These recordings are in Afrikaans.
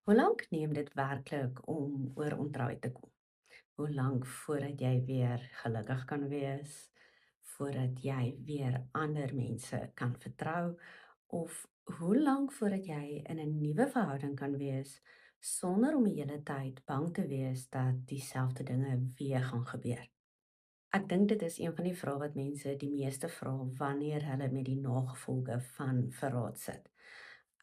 Hoe lank neem dit werklik om oor ontrou te kom? Hoe lank voordat jy weer gelukkig kan wees, voordat jy weer ander mense kan vertrou, of hoe lank voordat jy in 'n nuwe verhouding kan wees sonder om die hele tyd bang te wees dat dieselfde dinge weer gaan gebeur? Ek dink dit is een van die vrae wat mense die meeste vra wanneer hulle met die nagevolge van verraad sit.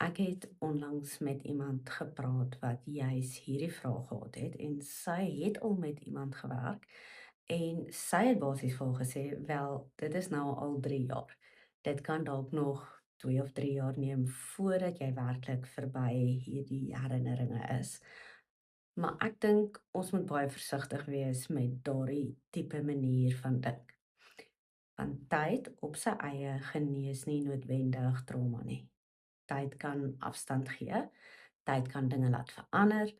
Ek het onlangs met iemand gepraat wat juis hierdie vraag gehad het en sy het al met iemand gewerk en sy het basies vir haar gesê, wel, dit is nou al 3 jaar. Dit kan dalk nog 2 of 3 jaar neem voordat jy werklik verby hierdie herinneringe is. Maar ek dink ons moet baie versigtig wees met daardie tipe manier van dink. Want tyd op sy eie genees nie noodwendig trauma nie. Tyd kan afstand gee, tyd kan dinge laat verander,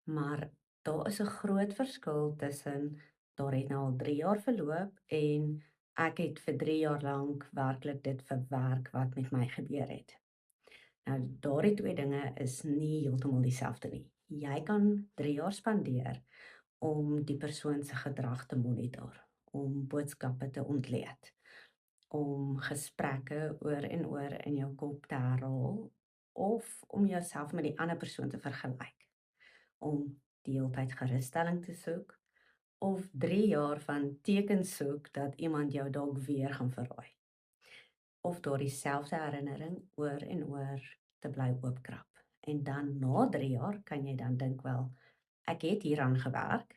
maar daar is 'n groot verskil tussen daar het nou al 3 jaar verloop en ek het vir 3 jaar lank werklik dit verwerk wat met my gebeur het. Nou, daardie twee dinge is nie heeltemal dieselfde nie. Jy kan 3 jaar spandeer om die persoon se gedrag te monitor, om boodskappe te ontleed, om gesprekke oor en oor in jou kop te herhaal of om jouself met die ander persoon te vergelyk, om die hele tyd gerusstelling te soek of 3 jaar van tekens soek dat iemand jou dalk weer gaan verraai of daardie selfde herinnering oor en oor te bly oopkrap. En dan na 3 jaar kan jy dan dink, wel, ek het hieraan gewerk.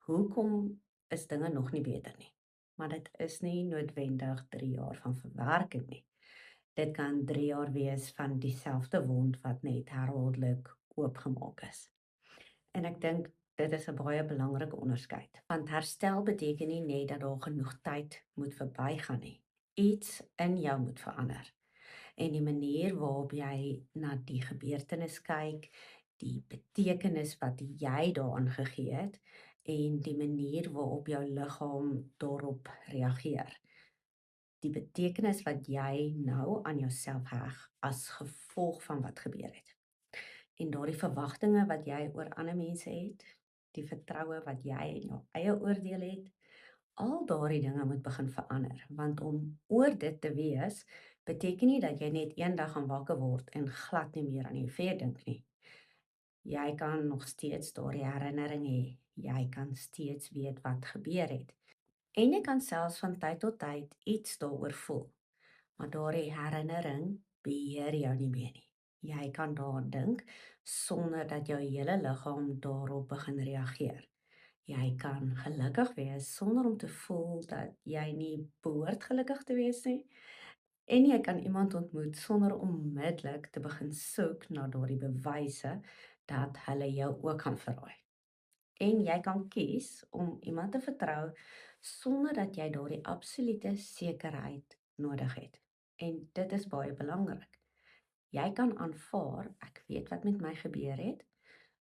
Hoekom is dinge nog nie beter nie? Maar dit is nie noodwendig 3 jaar van verwerking nie. Dit kan 3 jaar wees van dieselfde wond wat net herhaaldelik oopgemaak is. En ek dink dit is 'n baie belangrike onderskeid, want herstel beteken nie net dat daar genoeg tyd moet verbygaan nie. Iets in jou moet verander. En die manier waarop jy na die gebeurtenis kyk, die betekenis wat jy daaraan gegee het en die manier waarop jou liggaam daarop reageer. Die betekenis wat jy nou aan jouself heg as gevolg van wat gebeur het. En daardie verwagtinge wat jy oor ander mense het, die vertroue wat jy in jou eie oordeel het, al daardie dinge moet begin verander, want om oor dit te wees, beteken nie dat jy net eendag gaan wakker word en glad nie meer aan die ver dink nie. Jy kan nog steeds daardie herinnering hê. Jy kan steeds weet wat gebeur het. En jy kan selfs van tyd tot tyd iets daaroor voel. Maar daardie herinnering beheer jou nie meer nie. Jy kan daaraan dink sonder dat jou hele liggaam daarop begin reageer. Jy kan gelukkig wees sonder om te voel dat jy nie behoort gelukkig te wees nie. En jy kan iemand ontmoet sonder onmiddellik te begin soek na daardie bewyse dat hulle jou ook gaan verraai. En jy kan kies om iemand te vertrou sonder dat jy daardie absolute sekerheid nodig het. En dit is baie belangrik. Jy kan aanvaar, ek weet wat met my gebeur het,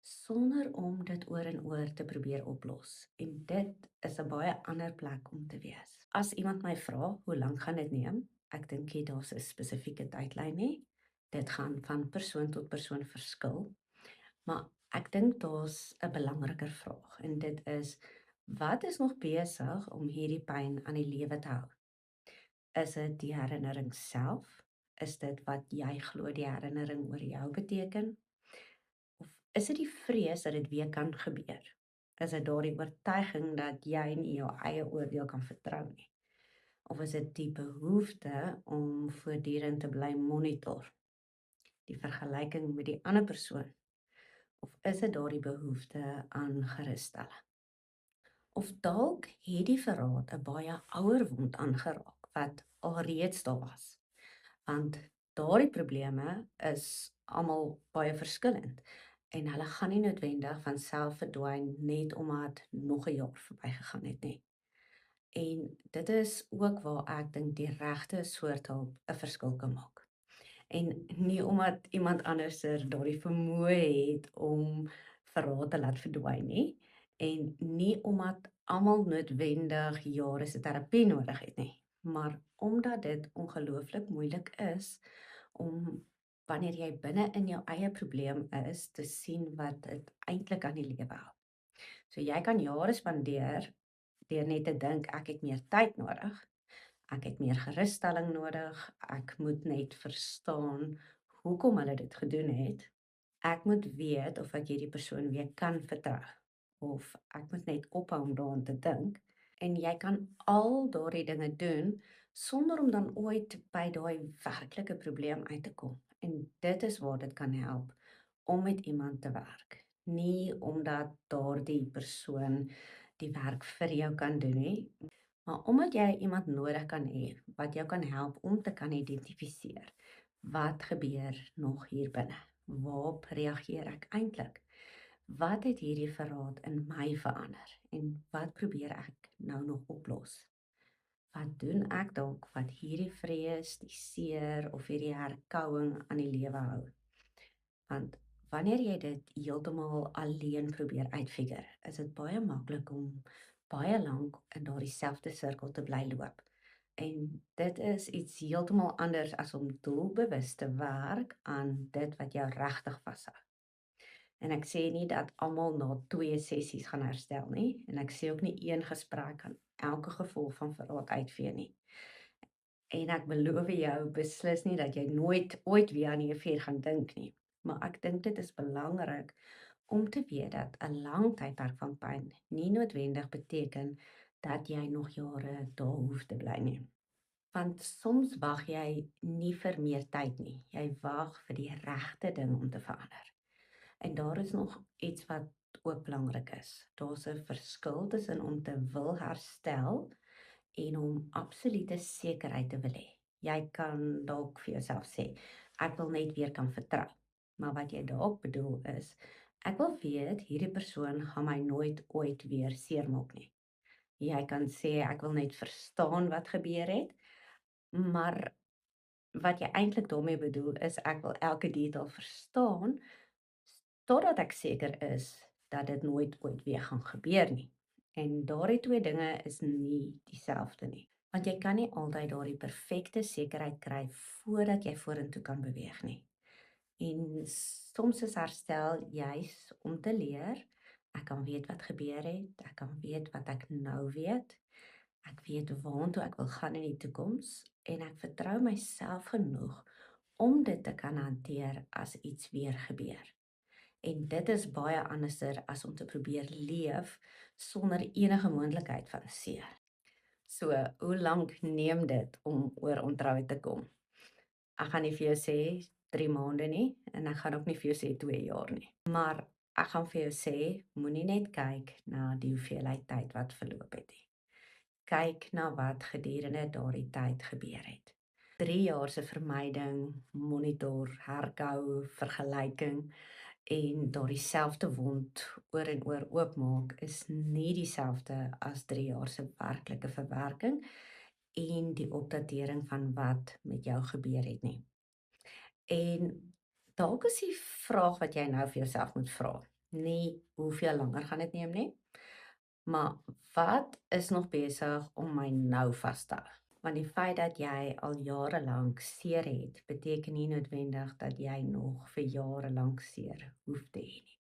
sonder om dit oor en oor te probeer oplos. En dit is 'n baie ander plek om te wees. As iemand my vra, hoe lank gaan dit neem? Ek dink nie daar's 'n spesifieke tydlyn nie. Dit gaan van persoon tot persoon verskil. Maar ek dink daar's 'n belangriker vraag en dit is: wat is nog besig om hierdie pyn aan die lewe te hou? Is dit die herinnering self? Is dit wat jy glo die herinnering oor jou beteken? Of is dit die vrees dat dit weer kan gebeur? Is dit daardie oortuiging dat jy nie jou eie oordeel kan vertrou nie? Of is dit die behoefte om voortdurend te bly monitor, die vergelyking met die ander persoon? Of is dit daardie behoefte aan gerusstelling? Of dalk het die verraad 'n baie ouer wond aangeraak wat alreeds daar was. Want daardie probleme is almal baie verskillend en hulle gaan nie noodwendig van self verdwyn net omdat nog 'n jaar verbygegaan het nie. En dit is ook waar ek dink die regte soort hulp 'n verskil kan maak. En nie omdat iemand anderser daardie vermoë het om verraad te laat verdwyn nie, en nie omdat almal noodwendig jare se terapie nodig het nie, maar omdat dit ongelooflik moeilik is om wanneer jy binne in jou eie probleem is, te sien wat dit eintlik aan die lewe help. So jy kan jare spandeer deur net te dink ek het meer tyd nodig, ek het meer gerusstelling nodig, ek moet net verstaan hoekom hulle dit gedoen het. Ek moet weet of ek hierdie persoon weer kan vertrou of ek moet net ophou om daaraan te dink en jy kan al daardie dinge doen sonder om dan ooit by daai werklike probleem uit te kom. En dit is waar dit kan help om met iemand te werk. Nie omdat daardie persoon die werk vir jou kan doen nie, maar omdat jy iemand nodig kan hê wat jou kan help om te kan identifiseer wat gebeur nog hier binne. Waarop reageer ek eintlik? Wat het hierdie verraad in my verander en wat probeer ek nou nog oplos? Wat doen ek dalk wat hierdie vrees, die seer of hierdie herkouing aan die lewe hou? Want wanneer jy dit heeltemal alleen probeer uitfigure, is dit baie maklik om baie lank in daardie selfde sirkel te bly loop. En dit is iets heeltemal anders as om doelbewus te werk aan dit wat jou regtig vashou. En ek sê nie dat almal na 2 sessies gaan herstel nie, en ek sê ook nie een gesprek kan elke gevoel van verraad uitvee nie. En ek beloof jou beslis nie dat jy nooit ooit weer aan hierdie vuur gaan dink nie. Maar ek dink dit is belangrik om te weet dat 'n lang tydperk van pyn nie noodwendig beteken dat jy nog jare daar hoef te bly nie. Want soms wag jy nie vir meer tyd nie. Jy wag vir die regte ding om te verander. En daar is nog iets wat ook belangrik is. Daar's 'n verskil tussen om te wil herstel en om absolute sekerheid te wil hê. Jy kan dalk vir jouself sê, ek wil net weer kan vertrou. Maar wat jy dalk bedoel is, ek wil weet hierdie persoon gaan my nooit ooit weer seermaak nie. Jy kan sê ek wil net verstaan wat gebeur het, maar wat jy eintlik daarmee bedoel is ek wil elke detail verstaan totdat ek seker is dat dit nooit ooit weer gaan gebeur nie. En daardie twee dinge is nie dieselfde nie. Want jy kan nie altyd daardie perfekte sekerheid kry voordat jy vorentoe kan beweeg nie. En soms is herstel juis om te leer. Ek kan weet wat gebeur het, ek kan weet wat ek nou weet. Ek weet waartoe ek wil gaan in die toekoms en ek vertrou myself genoeg om dit te kan hanteer as iets weer gebeur. En dit is baie anderster as om te probeer leef sonder enige moontlikheid van seer. So, hoe lank neem dit om oor ontroue te kom? Ek gaan nie vir jou sê 3 maande nie en ek gaan ook nie vir jou sê 2 jaar nie. Maar ek gaan vir jou sê, moenie net kyk na die hoeveelheid tyd wat verloop het nie. Kyk na wat gedurende daardie tyd gebeur het. 3 jaar se vermyding, monitor, herkou, vergelyking en daardie selfde wond oor en oor oopmaak is nie dieselfde as 3 jaar se werklike verwerking en die opdatering van wat met jou gebeur het nie. En dalk is die vraag wat jy nou vir jouself moet vra, nie hoeveel langer gaan dit neem nie, maar wat is nog besig om my nou vas te hou? Want die feit dat jy al jare lank seer het, beteken nie noodwendig dat jy nog vir jare lank seer hoef te hê nie.